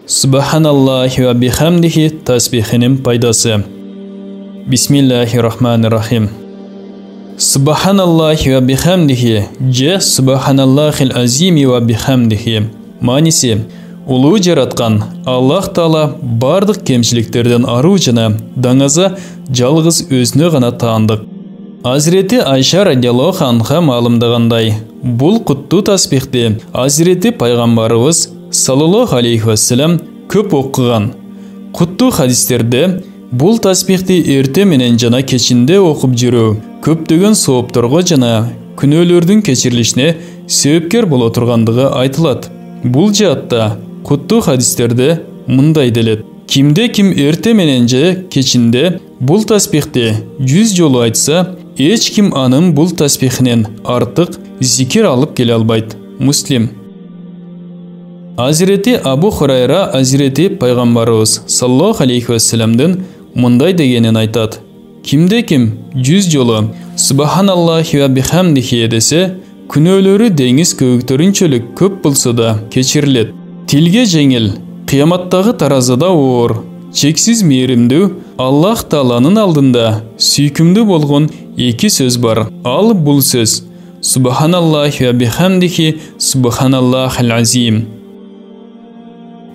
Subhanallah ve bihamdihi tasbihinin paydası. Bismillahirrahmanirrahim. Subhanallah ve bihamdihi ce Subhanallahil azimi ve bihamdihi. Manisi, ulu jaratkan Allah Taala bardық kemçiliklerden arıucuna dаңаза жалғыз өзіне ғана таандық. Hazreti Ayşe radiyallahu anha malımdağınday, бұл құтты tasbihti Hazreti Peygamberimiz sallallahu aleyhi ve sellem köp оқыған. Құтты hadisтерде бұл tasbihti erте менен жана кечинде оқып жүрүү көптөгөн соопторго жана күнөөлөрдүн кечирилишине себепкер боло тургандыгы айтылат. Бұл жаатта құтты hadisтерде мындай делет: кимде ким эрте менен же кечинде бұл tasbihti 100 жолу айтса, эч ким анын бұл tasbihинен артык зикир алып келе албайт. Муслим. Hazreti Abu Hurayra Hazreti Peygamberimiz sallallahu aleyhi ve sellem'den mınday degenen aytat: kimde kim 100 jolu Subhanallah ve bihamdihi dese, күнөөлөрү деңиз көбүктөрүнчөлүк көп болсо да кечирилет. Тилге жеңил, кыяматтагы таразыда оор, чексиз мээримдүү Аллах Тааланын алдында сүйкүмдүү болгон эки сөз бар. Ал бул сөз Subhanallah ve bihamdihi Subhanallahil azim.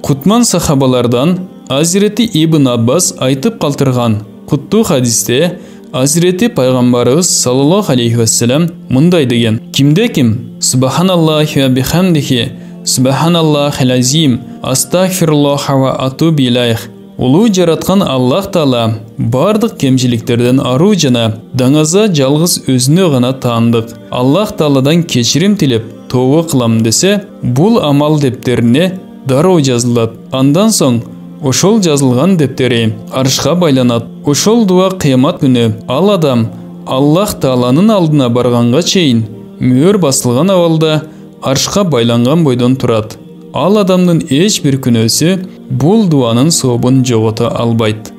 Кутман сахабалардан Hazreti İbn Abbas айтып калтырган құтты hadiste Hazreti Peygamberimiz sallallahu aleyhi ve sellem mınday деген: kimde kim Subhanallah ve bihamdihi Subhanallahil azim Astagfirullah ve atubu ilayh. Ulu жараткан Аллах Таала бардык кемчиликтерден аруу жана даңаза жалгыз өзүнө гана таандык. Аллах Тааладан кечирим тилеп тооба кылам десе, бул амал дептерине дароо жазылат. Андан соң ошол жазылган дептери аршка байланат. Ошол дуа кыямат күнү ал адам Аллах Тааланын алдына барганга чейин мөөр басылган абалда аршка байланган бойдон турат. Ал адамдын эч бир күнөөсү бул дуанын сообун жогото албайт.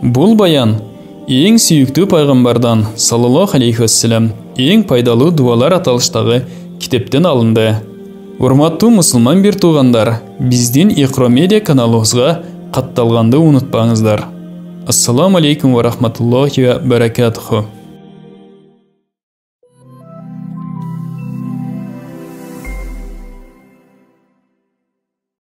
Бул баян эң сүйүктүү пайгамбардан саллаллаху алейхи ва саллям эң пайдалуу дуалар аталыштагы китептен алынды. Урматтуу мусулман бир туугандар, биздин Iqro Media каналыбызга катталганды унутпаңыздар. Ассаламу алейкум ва рахматуллахи ва баракатуху.